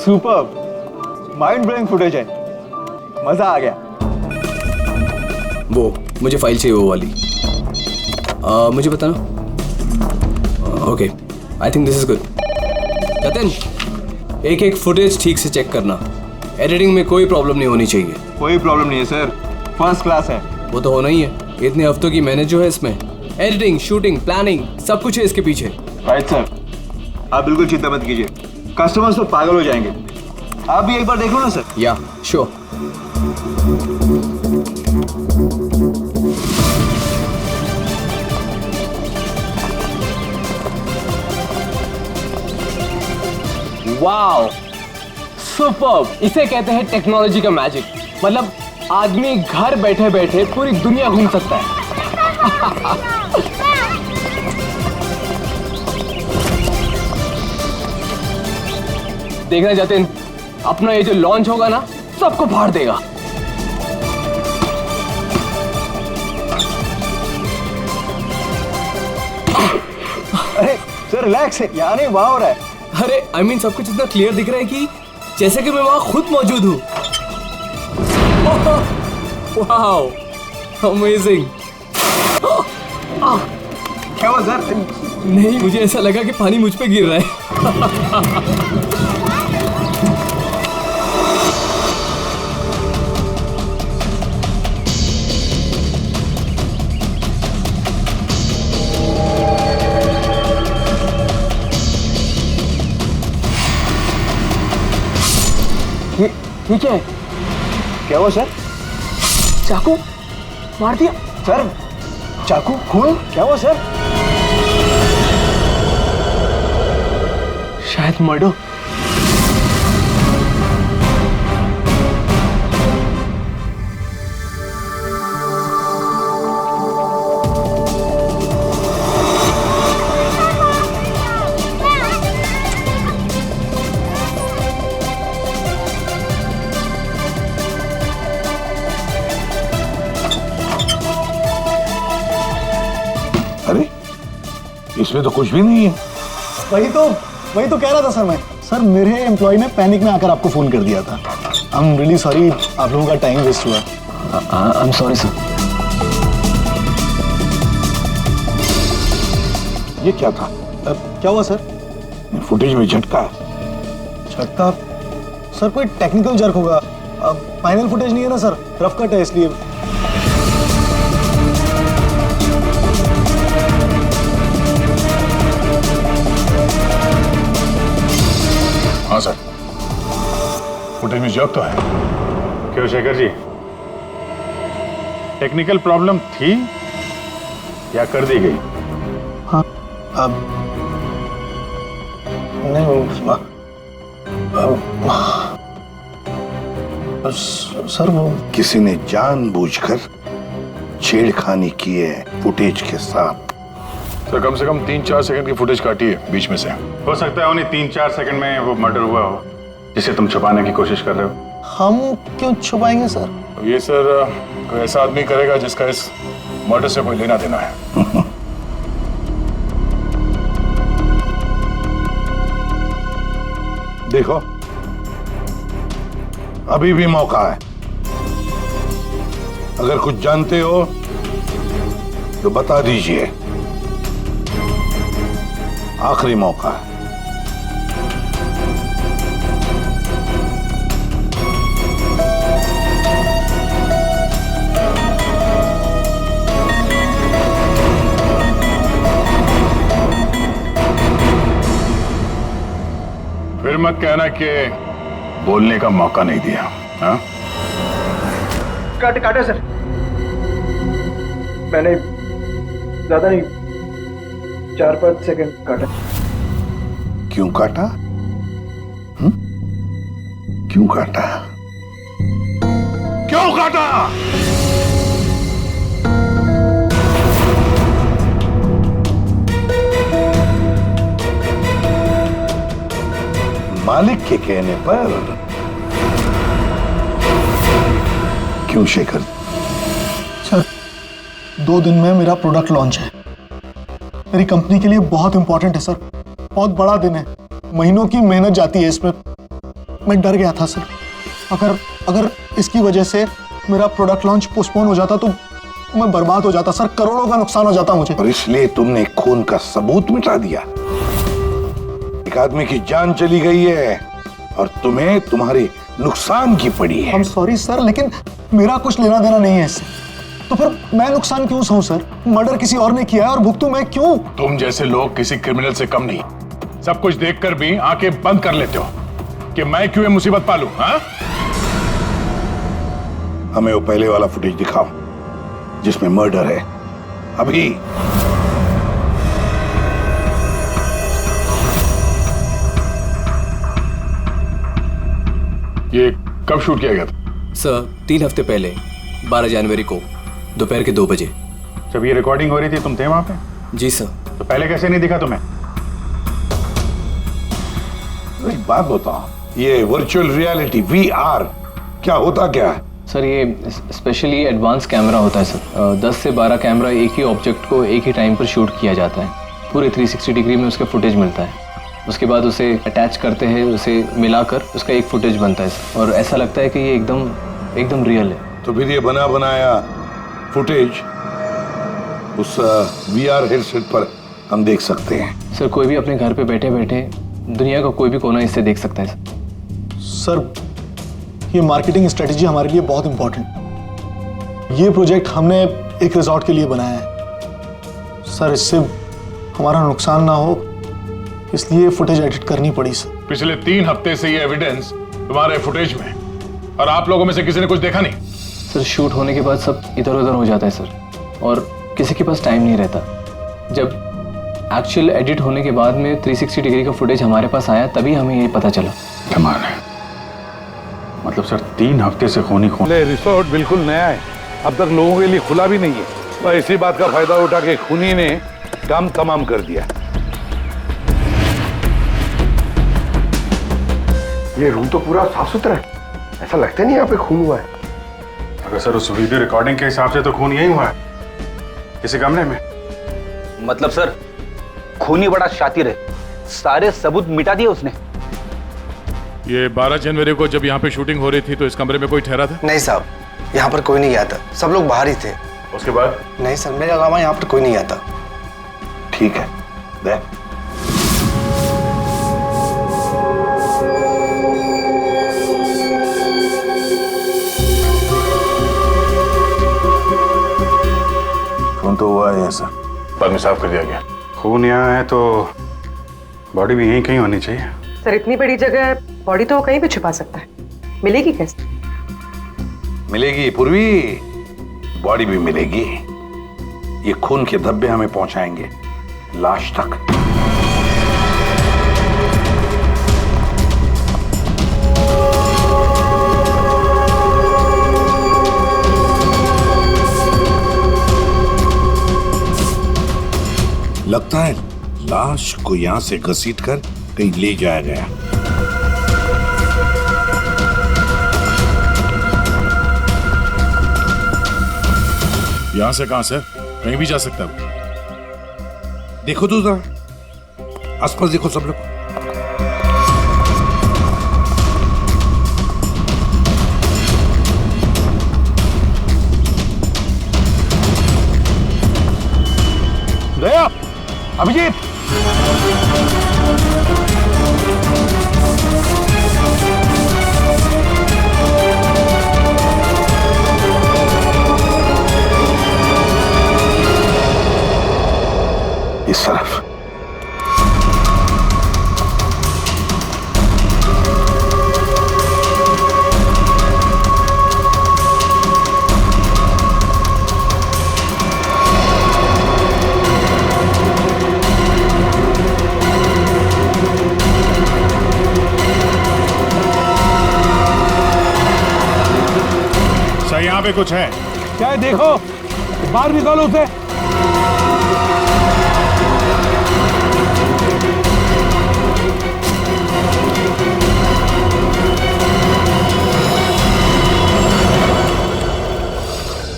Superb, mind blowing footage है, मजा आ गया। वो मुझे फाइल चाहिए वो वाली। मुझे बताना। Okay, I think this is good. Jatin, एक एक फुटेज ठीक से चेक करना, एडिटिंग में कोई प्रॉब्लम नहीं होनी चाहिए। कोई प्रॉब्लम नहीं है सर, फर्स्ट क्लास है। वो तो होना ही है, इतने हफ्तों की मेहनत जो है इसमें, एडिटिंग, शूटिंग, प्लानिंग, सब कुछ है इसके पीछे। राइट सर, आप बिल्कुल चिंता मत कीजिए, कस्टमर्स तो पागल हो जाएंगे। आप भी एक बार देखो ना सर। या श्योर। Wow, superb! इसे कहते हैं टेक्नोलॉजी का मैजिक। मतलब आदमी घर बैठे बैठे पूरी दुनिया घूम सकता है। देखना जतिन, अपना ये जो लॉन्च होगा ना, सबको फाड़ देगा। अरे सर रिलैक्स है, यहाँ नहीं वहाँ हो रहा है। अरे आई मीन सब कुछ इतना क्लियर दिख रहा है कि जैसे कि मैं वहां खुद मौजूद हूँ। Wow, amazing. क्या हुआ सर? नहीं, मुझे ऐसा लगा कि पानी मुझ पे गिर रहा है। ठीक है। क्या हुआ सर? चाकू मार दिया सर, चाकू, खून, क्या हुआ सर? शायद मर्डर। अरे इसमें तो कुछ भी नहीं है। वही तो कह रहा था सर मैं। सर मेरे एम्प्लॉय ने पैनिक में आकर आपको फोन कर दिया था। आई एम रियली सॉरी, आप लोगों का टाइम वेस्ट हुआ। I am sorry sir. ये क्या था? क्या हुआ सर? फुटेज में झटका है। झटका? सर कोई टेक्निकल जर्क होगा। फाइनल फुटेज नहीं है ना सर, रफ कट है इसलिए। हाँ सर, फुटेज में जर्क तो है। क्यों शेखर जी, टेक्निकल प्रॉब्लम थी या कर दी गई? हाँ, अब नहीं सर वो किसी ने जानबूझकर छेड़खानी की है फुटेज के साथ। सर कम से कम 3-4 सेकंड की फुटेज काटी है बीच में से। हो सकता है उन्हें 3-4 सेकंड में वो मर्डर हुआ हो जिसे तुम छुपाने की कोशिश कर रहे हो। हम क्यों छुपाएंगे सर? ये सर कोई ऐसा आदमी करेगा जिसका इस मर्डर से कोई लेना देना है। देखो, अभी भी मौका है। अगर कुछ जानते हो तो बता दीजिए, आखिरी मौका है। फिर मत कहना कि बोलने का मौका नहीं दिया। हाँ, काटे सर, मैंने ज्यादा नहीं, 4-5 सेकंड काटा। क्यों काटा? क्यों काटा? क्यों काटा? मालिक के कहने पर। क्यों शेखर? सर 2 दिन में मेरा प्रोडक्ट लॉन्च है। मेरी कंपनी के लिए बहुत इंपॉर्टेंट है सर, बहुत बड़ा दिन है। महीनों की मेहनत जाती है इसमें। मैं डर गया था सर। अगर इसकी वजह से मेरा प्रोडक्ट लॉन्च पोस्टपोन हो जाता तो मैं बर्बाद हो जाता सर, करोड़ों का नुकसान हो जाता मुझे। और इसलिए तुमने खून का सबूत मिटा दिया। एक आदमी की जान चली गई है और तुम्हें तुम्हारे नुकसान की पड़ी है। आई एम सॉरी सर, लेकिन मेरा कुछ लेना देना नहीं है इससे। तो फिर मैं नुकसान क्यों सहूं सर? मर्डर किसी और ने किया है और भुगतूं मैं क्यों? तुम जैसे लोग किसी क्रिमिनल से कम नहीं। सब कुछ देखकर भी आंखें बंद कर लेते हो कि मैं क्यों ये मुसीबत पालूं, हाँ? हमें वो पहले वाला फुटेज दिखाओ जिसमें मर्डर है। अभी ये कब शूट किया गया था? सर 3 हफ्ते पहले 12 जनवरी को दोपहर के 2 बजे। जब ये रिकॉर्डिंग हो रही थी तुम थे वहां पे? जी सर। तो पहले कैसे नहीं दिखा तुम्हें? एक बात बताओ, ये वर्चुअल रियलिटी VR क्या होता क्या है? सर ये स्पेशली एडवांस कैमरा होता है सर। 10 से 12 कैमरा एक ही ऑब्जेक्ट को एक ही टाइम पर शूट किया जाता है। पूरे 360 डिग्री में उसका फुटेज मिलता है। उसके बाद उसे अटैच करते हैं, उसे मिलाकर उसका एक फुटेज बनता है सर। और ऐसा लगता है कि ये एकदम रियल है। तो फिर ये बना बनाया फुटेज उस VR हेडसेट पर हम देख सकते हैं। सर कोई भी अपने घर पे बैठे बैठे दुनिया का कोई भी कोना इससे देख सकता है सर ये मार्केटिंग स्ट्रेटेजी हमारे लिए बहुत इंपॉर्टेंट। ये प्रोजेक्ट हमने एक रिजॉर्ट के लिए बनाया है सर। इससे हमारा नुकसान ना हो इसलिए फुटेज एडिट करनी पड़ी सर। पिछले 3 हफ्ते से ये एविडेंस तुम्हारे फुटेज में, और आप लोगों में से किसी ने कुछ देखा नहीं? सर शूट होने के बाद सब इधर उधर हो जाता है सर, और किसी के पास टाइम नहीं रहता। जब एक्चुअल एडिट होने के बाद में 360 डिग्री का फुटेज हमारे पास आया तभी हमें ये पता चला। कमाल है। मतलब सर 3 हफ्ते से खूनी रिसोर्ट बिल्कुल नया है, अब तक लोगों के लिए खुला भी नहीं है। तो इसी बात का फायदा उठा के खूनी ने काम तमाम कर दिया। ये रूम तो पूरा साफ सुथरा है, ऐसा लगता नहीं यहाँ पे खून हुआ है। अगर सर उस वीडियो रिकॉर्डिंग के हिसाब से तो खून यही हुआ है, इसी कमरे में। मतलब सर खूनी बड़ा शातिर है, सारे सबूत मिटा दिए उसने। ये 12 जनवरी को जब यहाँ पे शूटिंग हो रही थी तो इस कमरे में कोई ठहरा था? नहीं साहब, यहाँ पर कोई नहीं गया था, सब लोग बाहर ही थे। उसके बाद? नहीं सर, मेरे अलावा यहाँ पर कोई नहीं गया था। ठीक है, दे। फोन तो हुआ है सर। बाद में साफ कर दिया गया। खून यहाँ है तो बॉडी भी यहीं कहीं होनी चाहिए। सर इतनी बड़ी जगह है, बॉडी तो कहीं भी छुपा सकता है, मिलेगी कैसे? मिलेगी पूर्वी, बॉडी भी मिलेगी। ये खून के धब्बे हमें पहुंचाएंगे लाश तक। लगता है लाश को यहां से घसीट कर कहीं ले जाया गया। यहां से कहां सर? कहीं भी जा सकता है। देखो तो जरा, आसपास देखो सब लोग। दया, अभिजीत, इस तरफ। सर यहाँ पे कुछ है क्या है देखो, बाहर निकालो उसे।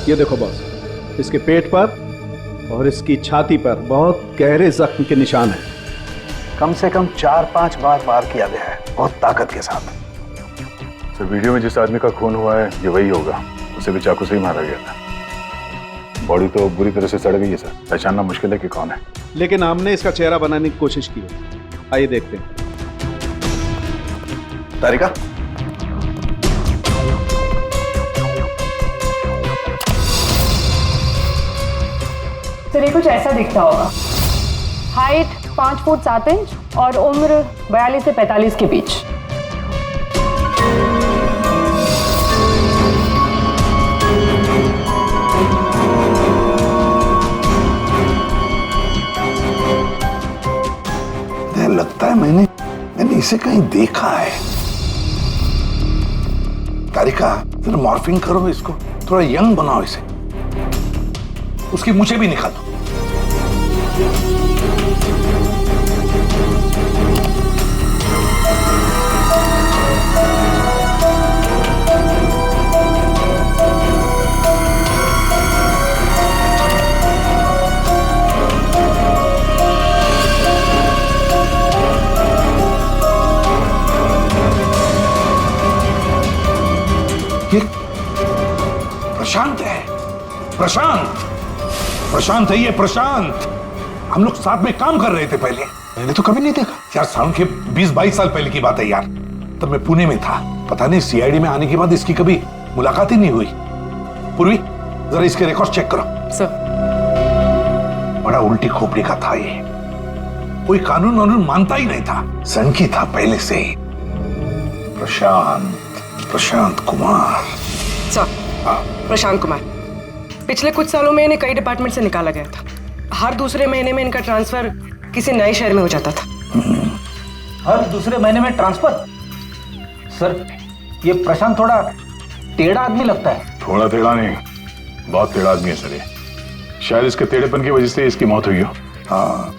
ये देखो बॉस, इसके पेट पर और इसकी छाती पर बहुत गहरे जख्म के निशान हैं। कम से कम 4-5 बार वार किया गया है, बहुत ताकत के साथ। सर वीडियो में जिस आदमी का खून हुआ है ये वही होगा, उसे भी चाकू से ही मारा गया था। बॉडी तो बुरी तरह से सड़ गई है सर, पहचानना मुश्किल है कि कौन है। लेकिन हमने इसका चेहरा बनाने की कोशिश की है। आइए देखते हैं। तारिका, सर ये कुछ ऐसा दिखता होगा। हाइट 5 फुट 7 इंच और उम्र 42 से 45 के बीच। लगता है मैंने इसे कहीं देखा है। तारिका, जरा मॉर्फिंग करो इसको, थोड़ा यंग बनाओ इसे। उसकी मूछें भी निकालो। प्रशांत है, प्रशांत है ये, प्रशांत। हम लोग साथ में काम कर रहे थे पहले। मैंने तो कभी नहीं देखा यार। साउंड के 20-22 साल पहले की बात है यार, तब मैं पुणे में था। पता नहीं सीआईडी में आने के बाद इसकी कभी मुलाकात ही नहीं हुई। पूर्वी, जरा इसके रिकॉर्ड चेक करो। सर, बड़ा उल्टी खोपड़ी का था ये, कोई कानून वानून मानता ही नहीं था, सनकी था पहले से ही। प्रशांत कुमार। सर, प्रशांत कुमार पिछले कुछ सालों में इन्हें कई डिपार्टमेंट से निकाला गया था। हर दूसरे महीने में इनका ट्रांसफर किसी नए शहर में हो जाता था। हर दूसरे महीने में ट्रांसफर? सर ये प्रशांत थोड़ा टेढ़ा आदमी लगता है। थोड़ा टेढ़ा नहीं, बहुत टेढ़ा आदमी है सर ये। शायद इसके टेढ़ेपन की वजह से इसकी मौत हुई हो। हाँ।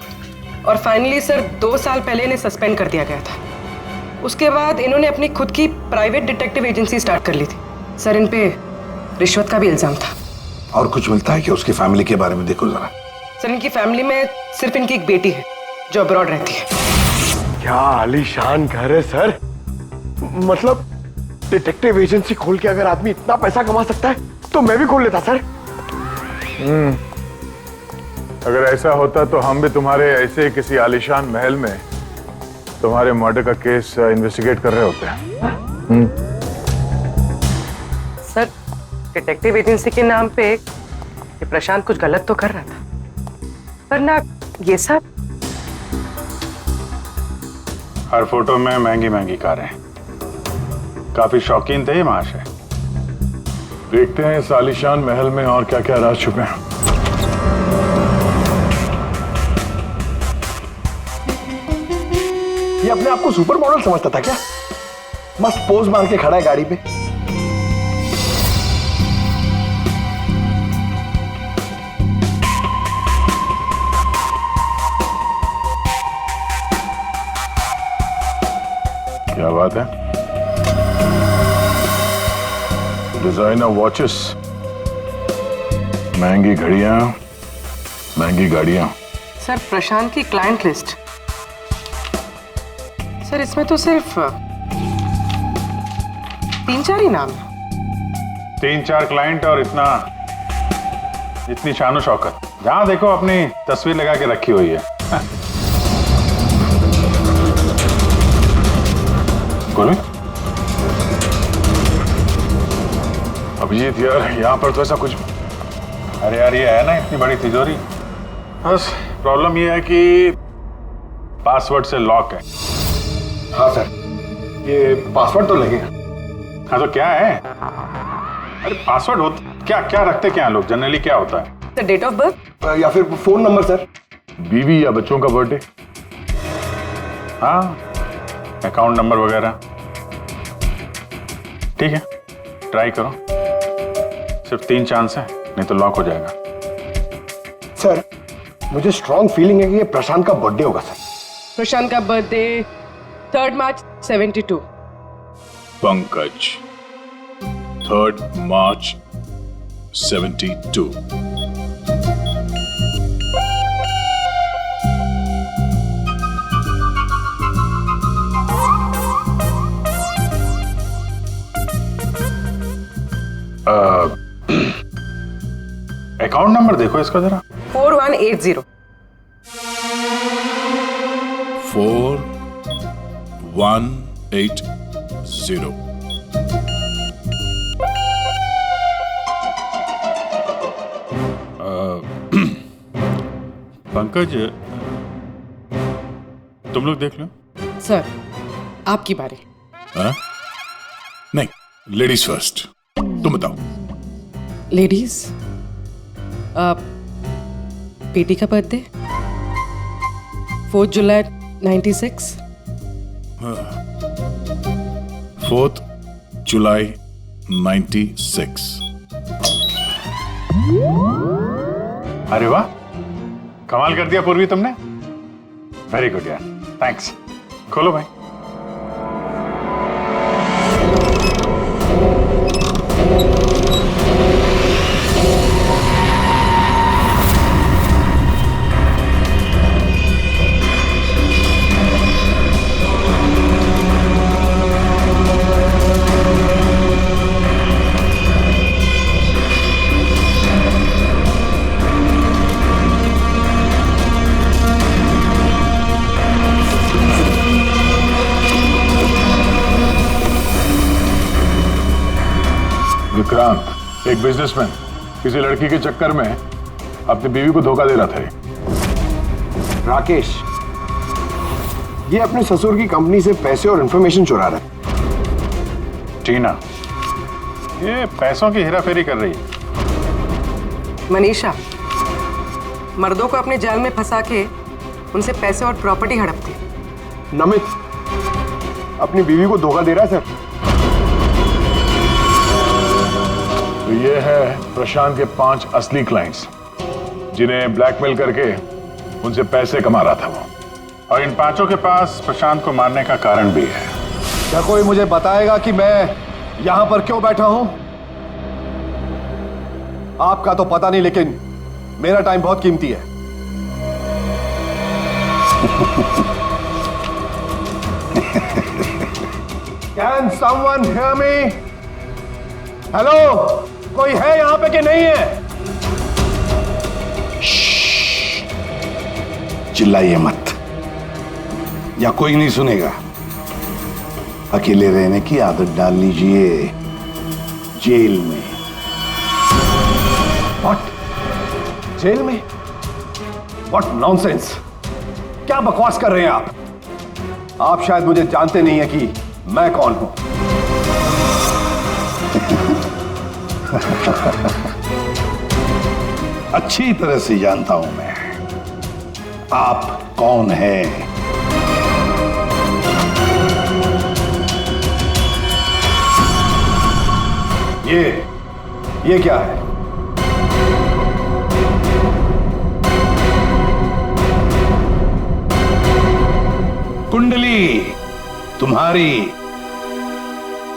और फाइनली सर 2 साल पहले इन्हें सस्पेंड कर दिया गया था। उसके बाद इन्होंने अपनी खुद की प्राइवेट डिटेक्टिव एजेंसी स्टार्ट कर ली थी। सर इन पे रिश्वत का भी इल्जाम था। और कुछ मिलता है कि उसकी फैमिली के बारे में देखो जरा। सर इनकी फैमिली में सिर्फ इनकी एक बेटी है जो अब्रॉड रहती है। क्या आलीशान घर है सर। मतलब डिटेक्टिव एजेंसी खोल के अगर आदमी इतना पैसा कमा सकता है तो मैं भी खोल लेता सर। अगर ऐसा होता तो हम भी तुम्हारे ऐसे किसी आलीशान महल में तुम्हारे मर्डर का केस इन्वेस्टिगेट कर रहे होते हैं। सर डिटेक्टिव एजेंसी के नाम पे ये प्रशांत कुछ गलत तो कर रहा था, पर ना ये सब। हर फोटो में महंगी महंगी कारें, काफी शौकीन थे ये महाशय। देखते हैं इस आलीशान महल में और क्या क्या राज छुपे हैं। ये अपने आप को सुपर मॉडल समझता था क्या? मस्त पोज मार के खड़ा है गाड़ी पे। क्या बात है? डिजाइनर वॉचेस, महंगी घड़ियां, महंगी गाड़ियां। सर प्रशांत की क्लाइंट लिस्ट, सर इसमें तो सिर्फ 3-4 ही नाम है। 3-4 क्लाइंट और इतनी शानो शौकत। जहां देखो अपनी तस्वीर लगा के रखी हुई है। अभिजीत यार, यहाँ पर तो ऐसा कुछ। अरे यार ये है ना इतनी बड़ी तिजोरी, बस प्रॉब्लम ये है कि पासवर्ड से लॉक है। हाँ सर, ये पासवर्ड तो लगेगा। हाँ तो क्या है? अरे पासवर्ड होता क्या? क्या रखते क्या लोग जनरली? क्या होता है? सर डेट ऑफ बर्थ या फिर फोन नंबर सर। बीवी या बच्चों का बर्थडे, हाँ अकाउंट नंबर वगैरह। ठीक है ट्राई करो, सिर्फ 3 चांस है, नहीं तो लॉक हो जाएगा। सर मुझे स्ट्रॉन्ग फीलिंग है कि ये प्रशांत का बर्थडे होगा सर। प्रशांत का बर्थडे 3 मार्च 72। पंकज 3 मार्च 72। नंबर देखो इसका जरा। 4180। 4180। पंकज, तुम लोग देख लो। सर, आपकी बारी। हाँ? नहीं, लेडीज फर्स्ट। तुम बताओ। लेडीज, बेटी का बर्थडे 4 जुलाई 96। 4 जुलाई 96। अरे वाह, कमाल कर दिया पूर्वी तुमने। वेरी गुड यार, थैंक्स। खोलो भाई। विक्रांत, एक बिजनेसमैन, किसी लड़की के चक्कर में अपनी बीवी को धोखा दे रहा था। राकेश, ये अपने ससुर की कंपनी से पैसे और इंफॉर्मेशन चुरा रहा है। टीना, ये पैसों की हेराफेरी कर रही है। मनीषा, मर्दों को अपने जाल में फंसा के उनसे पैसे और प्रॉपर्टी हड़पती। नमित अपनी बीवी को धोखा दे रहा है सर। तो ये है प्रशांत के 5 असली क्लाइंट्स, जिन्हें ब्लैकमेल करके उनसे पैसे कमा रहा था वो। और इन 5 के पास प्रशांत को मारने का कारण भी है। क्या कोई मुझे बताएगा कि मैं यहां पर क्यों बैठा हूं? आपका तो पता नहीं, लेकिन मेरा टाइम बहुत कीमती है। Can someone hear me? Hello, कोई है यहां पे कि नहीं है? चिल्लाइए मत, या कोई नहीं सुनेगा। अकेले रहने की आदत डाल लीजिए जेल में। What? जेल में? What nonsense? क्या बकवास कर रहे हैं आप? आप शायद मुझे जानते नहीं है कि मैं कौन हूं। अच्छी तरह से जानता हूं मैं आप कौन हैं। ये क्या है? कुंडली तुम्हारी,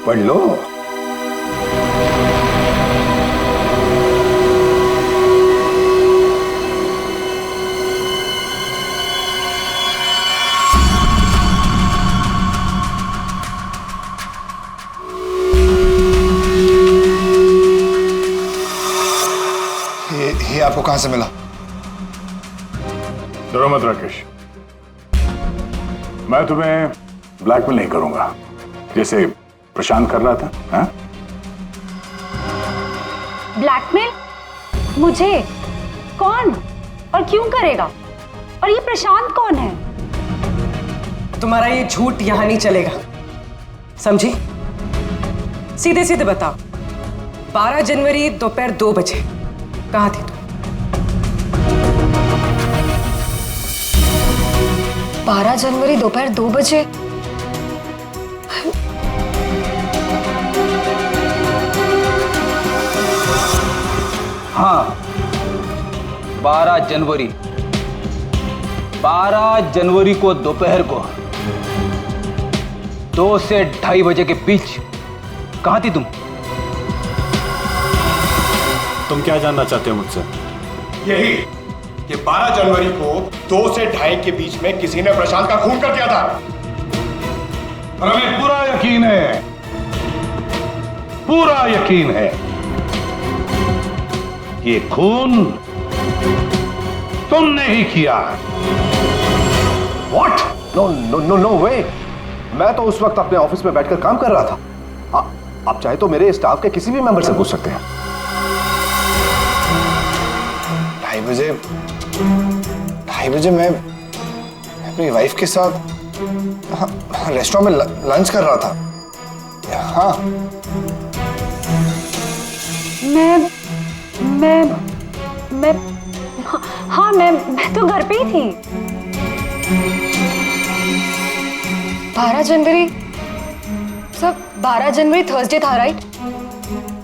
पढ़ लो। ये आपको कहां से मिला? डरो मत राकेश, मैं तुम्हें ब्लैकमेल नहीं करूंगा जैसे प्रशांत कर रहा था। हाँ? ब्लैकमेल? मुझे? कौन और क्यों करेगा? और ये प्रशांत कौन है? तुम्हारा ये झूठ यहां नहीं चलेगा, समझी? सीधे सीधे बताओ, 12 जनवरी दोपहर 2 बजे कहां थी तुम? 12 जनवरी दोपहर 2 बजे? हाँ, 12 जनवरी को दोपहर को 2 से 2:30 बजे के बीच कहां थी तुम? तुम क्या जानना चाहते हो मुझसे? यही कि 12 जनवरी को 2 से 2:30 के बीच में किसी ने प्रशांत का खून कर दिया था। और हमें पूरा यकीन है, पूरा यकीन है कि ये खून तुमने ही किया। What? No no no no way. मैं तो उस वक्त अपने ऑफिस में बैठकर काम कर रहा था। आप चाहे तो मेरे स्टाफ के किसी भी मेंबर से पूछ सकते हैं। 2:30 बजे मैं अपनी वाइफ के साथ रेस्टोरेंट में लंच कर रहा था। हाँ, मैं तो घर पे ही थी। 12 जनवरी सब 12 जनवरी थर्सडे था, राइट?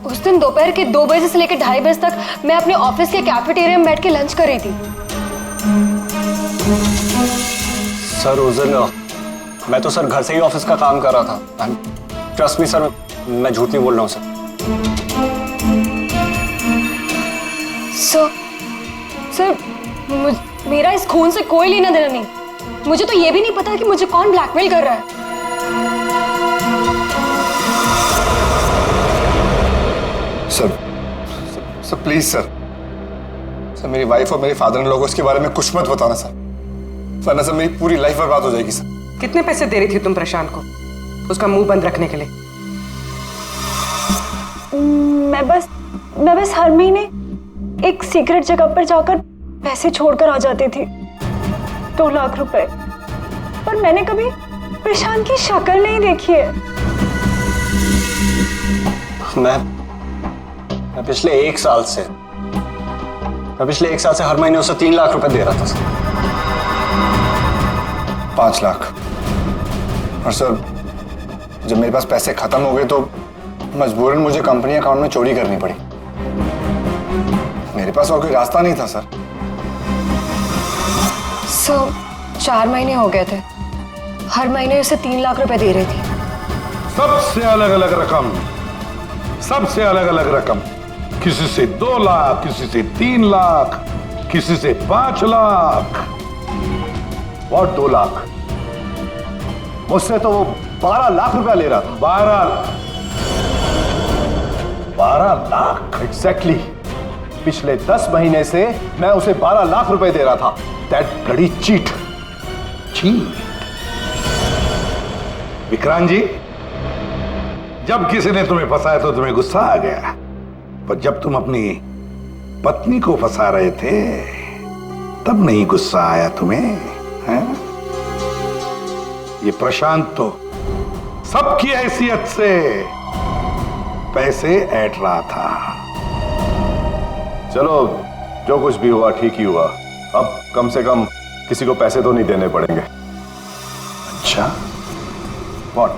उस दिन दोपहर के 2 बजे से लेकर 2:30 बजे तक मैं अपने ऑफिस के कैफेटेरिया में बैठ के लंच कर रही थी। सर उस दिन मैं तो सर घर से ही ऑफिस का काम कर रहा था। ट्रस्ट मी सर, मैं झूठ नहीं बोल रहा हूँ सर। सर मेरा इस खून से कोई लेना देना नहीं। मुझे तो ये भी नहीं पता कि मुझे कौन ब्लैकमेल कर रहा है। सर प्लीज सर मेरी वाइफ और मेरे फादर इन लोगों इसके बारे में कुछ मत बताना सर, वरना सर मेरी पूरी लाइफ बर्बाद हो जाएगी सर। कितने पैसे दे रही थी तुम प्रशांत को उसका मुंह बंद रखने के लिए? मैं बस हर महीने एक सीक्रेट जगह पर जाकर पैसे छोड़कर आ जाती थी, 2 लाख रुपए। पर मैंने कभी प्रशांत की शक्ल नहीं देखी है। मैं पिछले 1 साल से हर महीने उसे 3 लाख रुपए दे रहा था सर। 5 लाख। और सर जब मेरे पास पैसे खत्म हो गए तो मजबूरन मुझे कंपनी अकाउंट में चोरी करनी पड़ी। मेरे पास और कोई रास्ता नहीं था सर। 4 महीने हो गए थे, हर महीने उसे 3 लाख रुपए दे रही थी। सबसे अलग अलग रकम, किसी से 2 लाख, किसी से 3 लाख, किसी से 5 लाख। और 2 लाख? मुझसे तो वो 12 लाख रुपया ले रहा था। 12 लाख एग्जैक्टली। पिछले 10 महीने से मैं उसे 12 लाख रुपए दे रहा था। That bloody cheat. Vikrant ji, जब किसी ने तुम्हें फंसाया तो तुम्हें गुस्सा आ गया, पर जब तुम अपनी पत्नी को फंसा रहे थे तब नहीं गुस्सा आया तुम्हें, हैं? ये प्रशांत तो सबकी हैसियत से पैसे ऐंठ रहा था। चलो जो कुछ भी हुआ ठीक ही हुआ। अब कम से कम किसी को पैसे तो नहीं देने पड़ेंगे। अच्छा, व्हाट?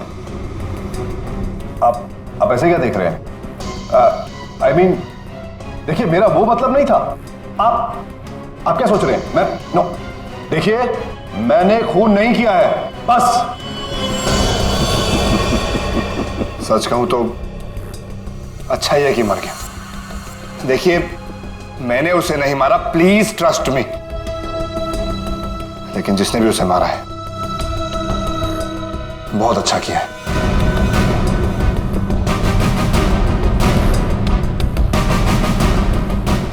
आप ऐसे क्या देख रहे हैं? I mean, देखिए मेरा वो मतलब नहीं था। आप क्या सोच रहे हैं? नो, देखिए मैंने खून नहीं किया है, बस। सच कहूं तो अच्छा ही है कि मर गया। देखिए मैंने उसे नहीं मारा, प्लीज ट्रस्ट मी। लेकिन जिसने भी उसे मारा है बहुत अच्छा किया है।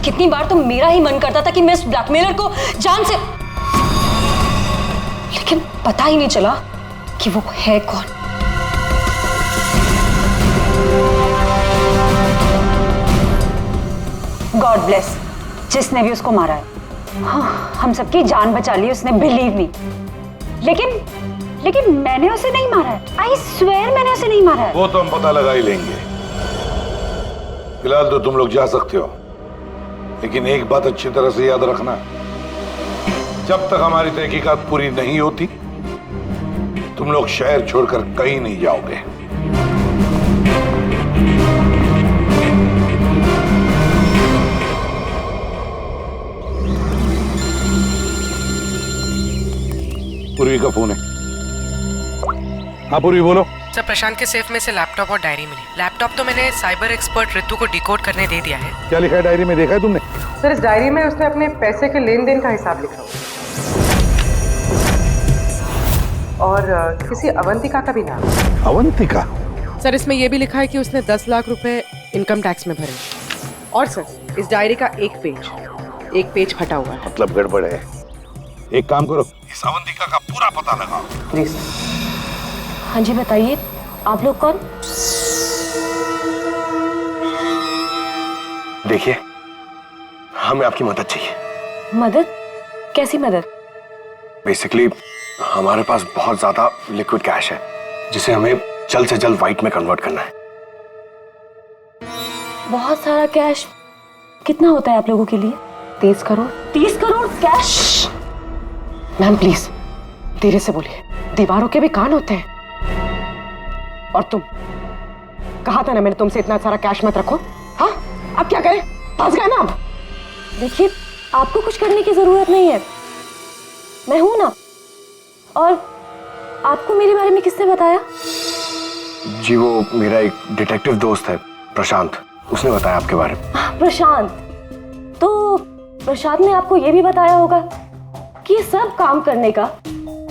कितनी बार तो मेरा ही मन करता था कि मैं इस ब्लैकमेलर को जान से, लेकिन पता ही नहीं चला कि वो है कौन। गॉड ब्लेस जिसने भी उसको मारा है। हाँ, हम सबकी जान बचा ली उसने, बिलीव मी। लेकिन मैंने उसे नहीं मारा है। आई स्वेयर मैंने उसे नहीं मारा है। वो तो हम पता लगा ही लेंगे। फिलहाल तो तुम लोग जा सकते हो, लेकिन एक बात अच्छी तरह से याद रखना, जब तक हमारी तहकीकात पूरी नहीं होती तुम लोग शहर छोड़कर कहीं नहीं जाओगे। पूर्वी का फोन है। हाँ पूर्वी बोलो। सर प्रशांत के सेफ में से लैपटॉप और डायरी मिली। लैपटॉप तो मैंने साइबर एक्सपर्ट ऋतु को डिकोड करने दे दिया है। क्या लिखा है डायरी में, देखा है तुमने? सर इस डायरी में उसने अपने पैसे के लेन देन का हिसाब लिखा और किसी अवंतिका का भी नाम। अवंतिका? सर इसमें यह भी लिखा है कि उसने 10 लाख रुपए इनकम टैक्स में भरे। और सर इस डायरी का एक पेज एक पेज फटा हुआ है। मतलब गड़बड़ है। एक काम करो, इस अवंतिका का पूरा पता लगाओ। प्लीज। हाँ जी बताइए, आप लोग कौन? देखिए, हमें आपकी मदद चाहिए। मदद? कैसी मदद? बेसिकली हमारे पास बहुत ज्यादा लिक्विड कैश है जिसे हमें जल्द से जल्द व्हाइट में कन्वर्ट करना है। बहुत सारा कैश? कितना होता है आप लोगों के लिए? 30 crore? 30 crore cash? Ma'am please धीरे से बोलिए, दीवारों के भी कान होते हैं। और तुम, कहा था ना मैंने तुमसे इतना सारा कैश मत रखो। हाँ, अब क्या करें? फंस गए ना अब। देखिए, आपको कुछ करने की जरूरत नहीं है, मैं हूं ना। और आपको मेरे बारे में किसने बताया? जी वो मेरा एक डिटेक्टिव दोस्त है प्रशांत, उसने बताया आपके बारे में। प्रशांत? तो प्रशांत ने आपको यह भी बताया होगा कि ये सब काम करने का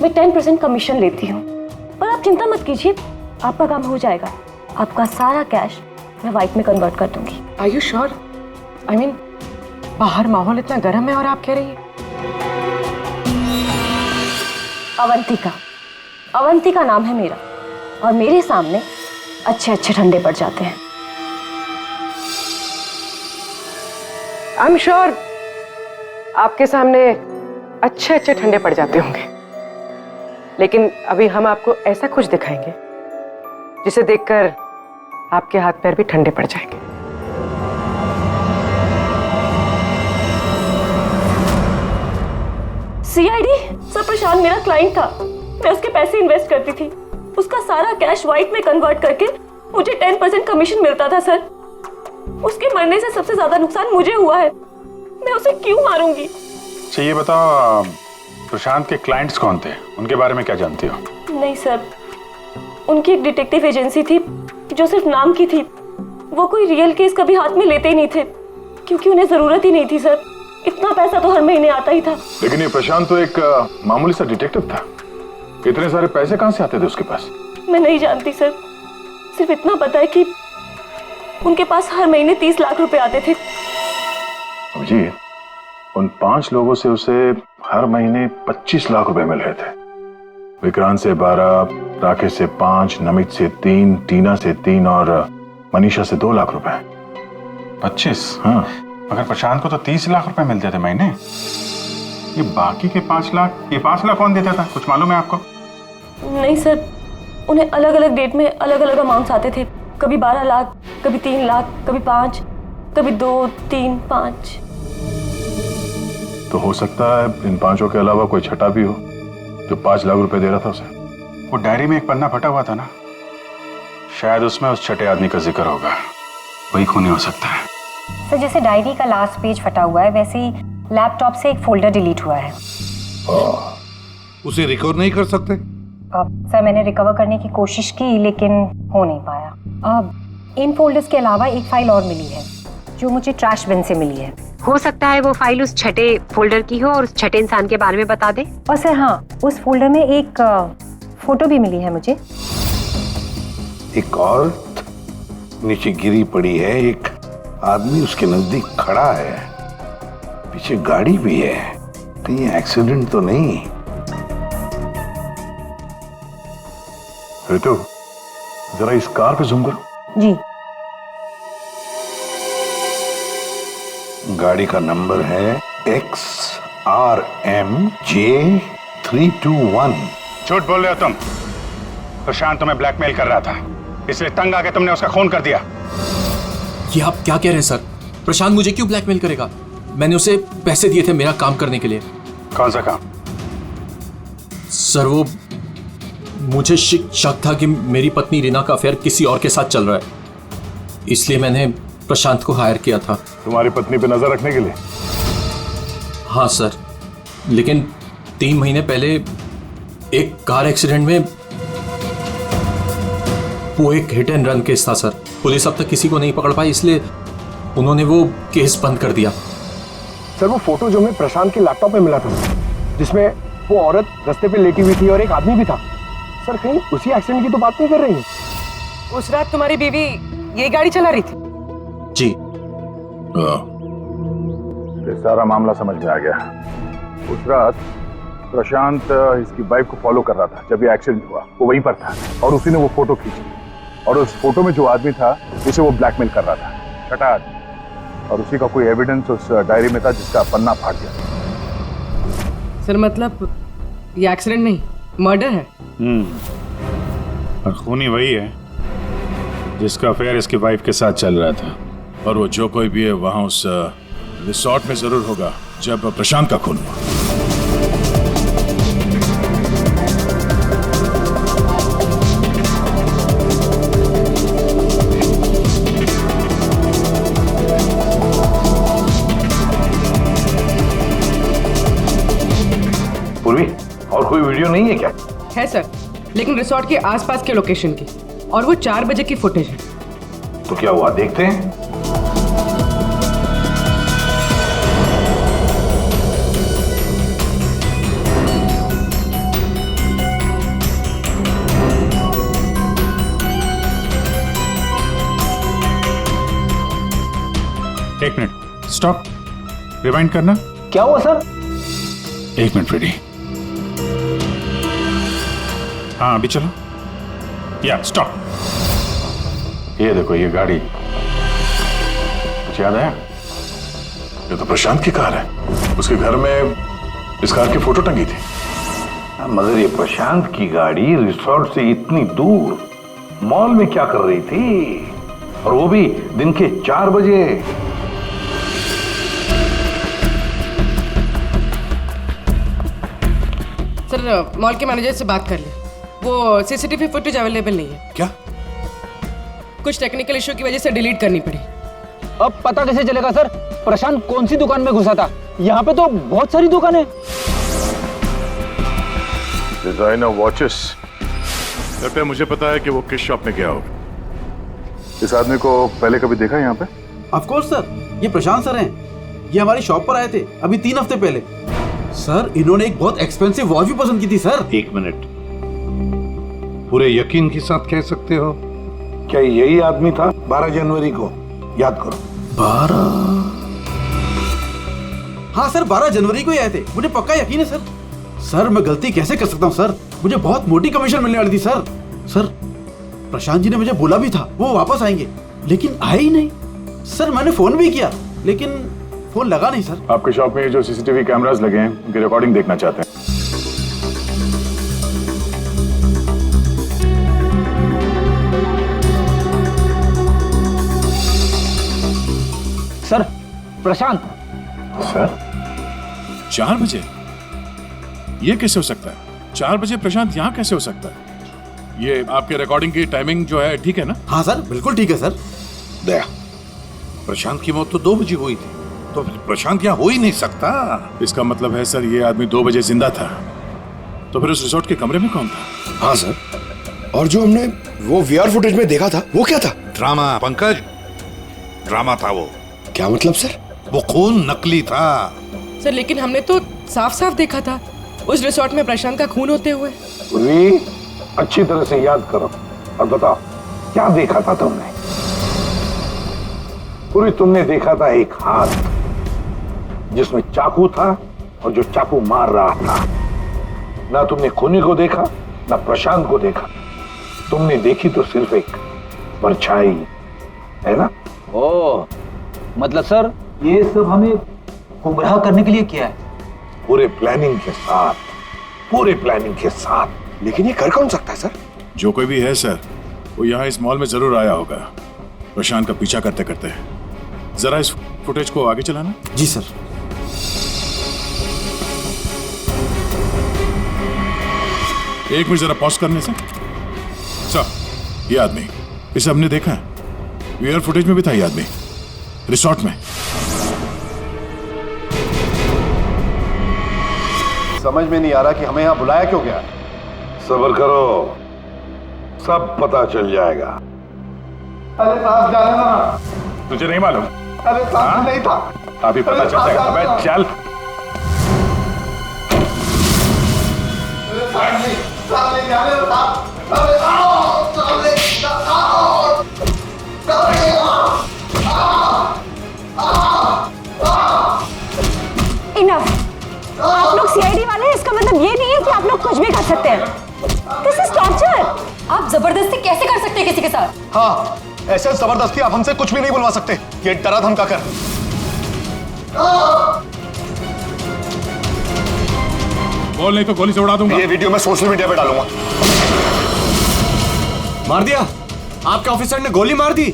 मैं 10% कमीशन लेती हूँ। पर आप चिंता मत कीजिए, आपका काम हो जाएगा। आपका सारा कैश मैं व्हाइट में कन्वर्ट कर दूंगी। Are you sure? I mean बाहर माहौल इतना गर्म है और आप कह रही हैं। अवंतिका, अवंतिका नाम है मेरा, और मेरे सामने अच्छे अच्छे ठंडे पड़ जाते हैं। आई एम श्योर आपके सामने अच्छे अच्छे ठंडे पड़ जाते होंगे, लेकिन अभी हम आपको ऐसा कुछ दिखाएंगे जिसे देखकर आपके हाथ पैर भी ठंडे पड़ जाएंगे। सीआईडी? सर प्रशांत मेरा क्लाइंट था, मैं उसके पैसे इन्वेस्ट करती थी। उसका सारा कैश व्हाइट में कन्वर्ट करके मुझे 10% कमीशन मिलता था सर। उसके मरने से सबसे ज्यादा नुकसान मुझे हुआ है, मैं उसे क्यों मारूंगी? अच्छा ये बताओ, प्रशांत के क्लाइंट्स कौन थे, उनके बारे में क्या जानती हो? नहीं सर, उनकी एक डिटेक्टिव एजेंसी थी जो सिर्फ नाम की थी। वो कोई रियल केस कभी हाथ में लेते ही नहीं थे, क्योंकि उन्हें जरूरत ही नहीं थी सर। इतना पैसा तो हर महीने आता ही था। लेकिन ये प्रशांत तो एक मामूली सा डिटेक्टिव था, इतने सारे पैसे कहां से आते थे उसके पास? मैं नहीं जानती सर, सिर्फ इतना पता है कि उनके पास हर महीने 30 लाख रुपए आते थे। जी, उन 5 लोगों से उसे हर महीने 25 लाख रुपए मिल रहे थे। विक्रांत से 12, राकेश से 5, नमित से 3, टीना से 3 और मनीषा से 2 लाख रुपए। 25? हाँ। मगर प्रशांत को तो 30 लाख रुपए मिलते थे महीने। ये बाकी के 5 लाख, ये 5 लाख कौन देता था, कुछ मालूम है आपको? नहीं सर, उन्हें अलग अलग डेट में अलग अलग अमाउंट्स आते थे। कभी 12 लाख, कभी 3 लाख, कभी 5, कभी 2, 3, 5। तो हो सकता है इन 5 के अलावा कोई छठा भी हो जो 5 लाख रुपए दे रहा था उसे। वो डायरी में एक पन्ना फटा हुआ था ना, शायद उसमें उस छठे आदमी का जिक्र होगा, वही खूनी हो सकता है। सर जैसे डायरी का लास्ट पेज फटा हुआ है, वैसे ही लैपटॉप से एक फोल्डर डिलीट हुआ है। उसे रिकवर नहीं कर सकते? सर मैंने रिकवर करने की कोशिश की लेकिन हो नहीं पाया। इन फोल्डर्स के अलावा एक फाइल और मिली है जो मुझे ट्रैश बिन से मिली है। हो सकता है वो फाइल उस छठे फोल्डर की हो और उस छठे इंसान के बारे में बता दे। और सर हाँ, उस फोल्डर में एक फोटो भी मिली है मुझे। एक औरत नीचे गिरी पड़ी है, एक आदमी उसके नजदीक खड़ा है, पीछे गाड़ी भी है। कहीं एक्सीडेंट तो नहीं? तो जरा इस कार पे जूम करो। जी। गाड़ी का नंबर है XRMJ321। झूठ बोल रहे हो तुम। प्रशांत तुम्हें ब्लैकमेल कर रहा था, इसलिए तंग आके तुमने उसका खून कर दिया। ये आप क्या कह रहे हैं सर? प्रशांत मुझे क्यों ब्लैकमेल करेगा? मैंने उसे पैसे दिए थे मेरा काम करने के लिए। कौन सा काम? सर वो मुझे शक था कि मेरी पत्नी रीना का अफेयर किसी और के साथ चल रहा है, इसलिए मैंने प्रशांत को हायर किया था। तुम्हारी पत्नी पे नजर रखने के लिए? हाँ सर, लेकिन 3 महीने पहले एक कार एक्सीडेंट में, वो एक हिट एंड रन केस था सर। पुलिस अब तक किसी को नहीं पकड़ पाई, इसलिए उन्होंने वो केस बंद कर दिया। सर वो फोटो जो हमें प्रशांत के लैपटॉप में मिला था, जिसमें वो औरत रास्ते पे लेटी हुई थी और एक आदमी भी था, सर कहीं उसी एक्सीडेंट की तो बात नहीं कर रही है? उस रात तुम्हारी बीवी ये गाड़ी चला रही थी? जी। ये सारा मामला समझ में आ गया। उस रात प्रशांत इसकी वाइफ को फॉलो कर रहा था। जब ये एक्सीडेंट हुआ वो वहीं पर था और उसी ने वो फोटो खींची और उस फोटो में जो आदमी था उसे वो ब्लैकमेल कर रहा था, छठा आदमी। और उसी का कोई एविडेंस उस डायरी में था जिसका पन्ना फाड़ गया। सर मतलब ये एक्सीडेंट नहीं, मर्डर है। और खूनी वही है जिसका अफेयर इसकी वाइफ के साथ चल रहा था। और वो जो कोई भी है वहां उस रिसोर्ट में जरूर होगा जब प्रशांत का खून हुआ। पूर्वी, और कोई वीडियो नहीं है क्या? है सर, लेकिन रिसोर्ट के आसपास के लोकेशन की, और वो 4 बजे की फुटेज है। तो क्या हुआ देखते हैं। एक मिनट, स्टॉप, रिवाइंड करना। क्या हुआ सर? एक मिनट रेडी। हाँ अभी चलो। या स्टॉप। ये देखो ये गाड़ी, कुछ याद है? ये तो प्रशांत की कार है। उसके घर में इस कार की फोटो टंगी थी। मगर ये प्रशांत की गाड़ी रिसोर्ट से इतनी दूर मॉल में क्या कर रही थी, और वो भी दिन के 4 बजे? सर मॉल के मैनेजर से बात कर ले, वो सीसीटीवी फुटेज अवेलेबल नहीं है। क्या? कुछ टेक्निकल इशू की वजह से डिलीट करनी पड़ी। अब पता कैसे चलेगा सर प्रशांत कौन सी दुकान में घुसा था? यहाँ पे तो बहुत सारी दुकानें। डिजाइनर वॉचेस, लगता है मुझे पता है कि वो किस शॉप में गया होगा। इस आदमी को पहले कभी देखा है यहाँ पे? ऑफ कोर्स सर, ये प्रशांत सर हैं। ये हमारी शॉप पर आए थे अभी 3 हफ्ते पहले। सर इन्होंने एक बहुत एक्सपेंसिव वॉच भी पसंद की थी सर। 1 मिनट, पूरे यकीन के साथ कह सकते हो क्या यही आदमी था 12 जनवरी को? याद करो। 12? हाँ सर, 12 जनवरी को ही आए थे, मुझे पक्का यकीन है सर। सर मैं गलती कैसे कर सकता हूँ सर, मुझे बहुत मोटी कमीशन मिलने वाली थी सर। सर प्रशांत जी ने मुझे बोला भी था वो वापस आएंगे, लेकिन आए ही नहीं। सर मैंने फोन भी किया लेकिन फोन लगा नहीं सर। आपके शॉप में जो सीसीटीवी कैमरास लगे हैं उनकी रिकॉर्डिंग देखना चाहते हैं। सर प्रशांत। सर 4 बजे? ये कैसे हो सकता है? 4 बजे प्रशांत यहाँ कैसे हो सकता है? ये आपके रिकॉर्डिंग की टाइमिंग जो है ठीक है ना? हाँ सर बिल्कुल ठीक है सर। दया, प्रशांत की मौत तो 2 बजे हुई थी, तो फिर प्रशांत यहाँ हो ही नहीं सकता। इसका मतलब है सर ये आदमी 2 बजे जिंदा था, तो फिर उस रिसोर्ट के कमरे में कौन था? हाँ सर, और जो हमने वो वीआर फुटेज में देखा था वो क्या था? ड्रामा पंकज, ड्रामा था वो। क्या मतलब सर? वो खून नकली था। सर लेकिन हमने तो साफ साफ देखा था उस रिसोर्ट में प्रशांत का खून होते हुए। पूर्वी, अच्छी तरह से याद करो और बताओ क्या देखा था तुमने? पूर्वी, तुमने देखा था एक हाथ जिसमें चाकू था और जो चाकू मार रहा था। ना तुमने खूनी को देखा ना प्रशांत को देखा, तुमने देखी तो सिर्फ एक परछाई, है ना? ओ मतलब सर ये सब हमें गुमराह करने के लिए किया है? पूरे प्लानिंग के साथ, पूरे प्लानिंग के साथ। लेकिन ये कर कौन सकता है सर? जो कोई भी है सर, वो यहाँ इस मॉल में जरूर आया होगा प्रशांत का पीछा करते करते। जरा इस फुटेज को आगे चलाना। जी सर। एक मिनट जरा पॉज करने से। सर ये आदमी, इसे हमने देखा है, वीआर फुटेज में भी था ये आदमी रिसोर्ट में। समझ में नहीं आ रहा कि हमें यहाँ बुलाया क्यों गया? सब्र करो, सब पता चल जाएगा। अरे साहब जाने ना। तुझे नहीं मालूम? अरे साहब नहीं था। अभी पता चल जाएगा। अबे चल। साहब नहीं जाने ना साहब। अरे आओ, सामने आओ, सामने आओ, आओ, आओ, आओ। के साथ। हाँ, ऐसे जबरदस्ती आप हमसे कुछ भी नहीं बुलवा सकते। ये डरा धमका कर। बोल नहीं तो गोली से उड़ा दूंगा। ये वीडियो मैं सोशल मीडिया पे डालूंगा। मार दिया? आपके ऑफिसर ने गोली मार दी?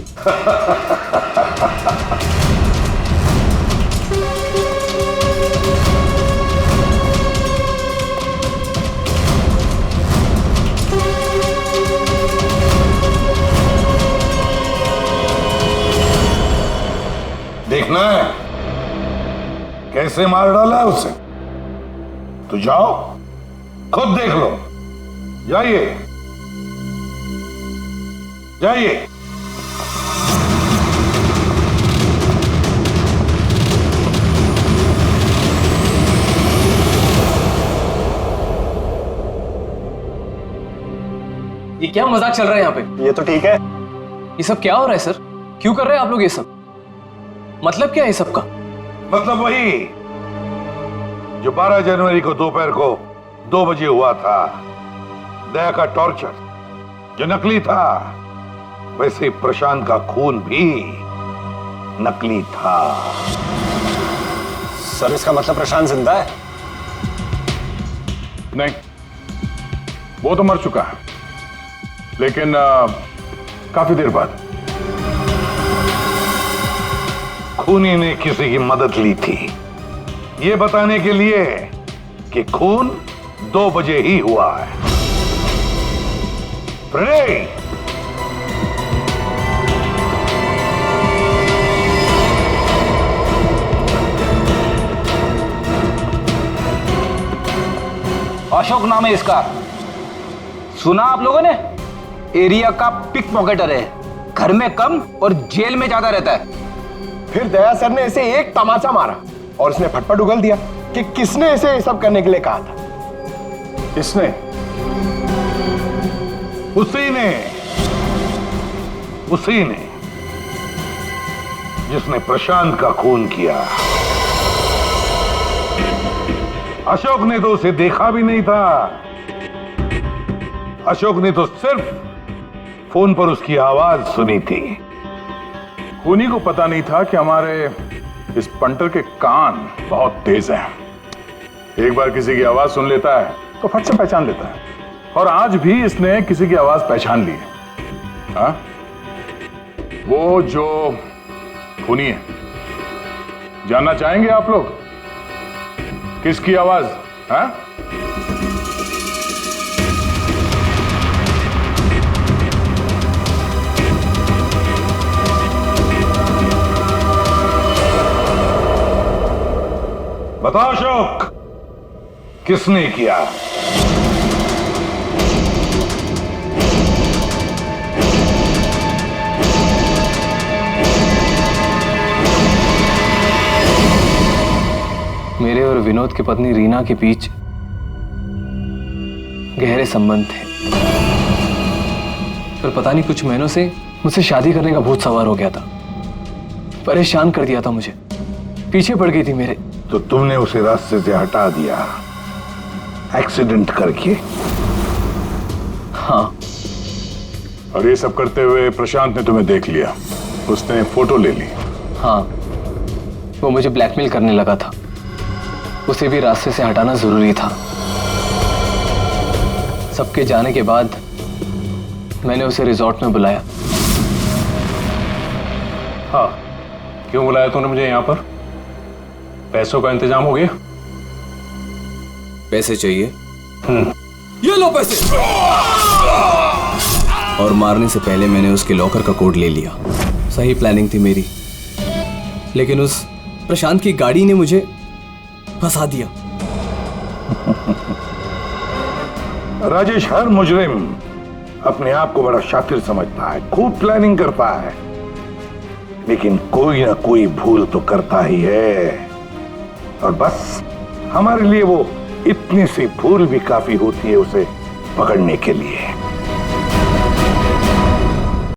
देखना है कैसे मार डाला है उसे? तो जाओ, खुद देख लो। जाइए जाइए। ये क्या मजाक चल रहा है यहाँ पे? ये तो ठीक है। ये सब क्या हो रहा है सर? क्यों कर रहे हैं आप लोग ये सब? मतलब क्या है सब का? मतलब वही जो 12 जनवरी को दोपहर को 2 बजे हुआ था, दया का टॉर्चर जो नकली था, वैसे ही प्रशांत का खून भी नकली था। सर, इसका मतलब प्रशांत जिंदा है? नहीं, वो तो मर चुका है, लेकिन काफी देर बाद। खूनी ने किसी की मदद ली थी ये बताने के लिए कि खून 2 बजे ही हुआ है। प्रणय, अशोक नाम है इसका। सुना आप लोगों ने? एरिया का पिक पॉकेटर है, घर में कम और जेल में ज्यादा रहता है। फिर दया सर ने इसे एक तमाचा मारा और उसने फटफट उगल दिया कि किसने इसे ये सब करने के लिए कहा था। इसने? उसी ने जिसने प्रशांत का खून किया। अशोक ने तो उसे देखा भी नहीं था। अशोक ने तो सिर्फ फोन पर उसकी आवाज सुनी थी। खूनी को पता नहीं था कि हमारे इस पंटर के कान बहुत तेज हैं। एक बार किसी की आवाज सुन लेता है तो फट से पहचान लेता है, और आज भी इसने किसी की आवाज पहचान ली है। हाँ? वो जो खूनी है, जानना चाहेंगे आप लोग किसकी आवाज? हाँ? बताओ अशोक, किसने किया? मेरे और विनोद की पत्नी रीना के बीच गहरे संबंध थे, पर पता नहीं कुछ महीनों से मुझसे शादी करने का भूत सवार हो गया था। परेशान कर दिया था मुझे, पीछे पड़ गई थी मेरे। तो तुमने उसे रास्ते से हटा दिया एक्सीडेंट करके? हाँ। और ये सब करते हुए प्रशांत ने तुम्हें देख लिया, उसने फोटो ले ली? हाँ, वो मुझे ब्लैकमेल करने लगा था। उसे भी रास्ते से हटाना जरूरी था। सबके जाने के बाद मैंने उसे रिजॉर्ट में बुलाया। हाँ, क्यों बुलाया तूने मुझे यहाँ पर? पैसों का इंतजाम हो गया? पैसे चाहिए? ये लो पैसे। और मारने से पहले मैंने उसके लॉकर का कोड ले लिया। सही प्लानिंग थी मेरी, लेकिन उस प्रशांत की गाड़ी ने मुझे फंसा दिया। राजेश हर मुजरिम अपने आप को बड़ा शातिर समझता है, खूब प्लानिंग करता है, लेकिन कोई ना कोई भूल तो करता ही है। और बस हमारे लिए वो इतनी सी भूल भी काफी होती है उसे पकड़ने के लिए।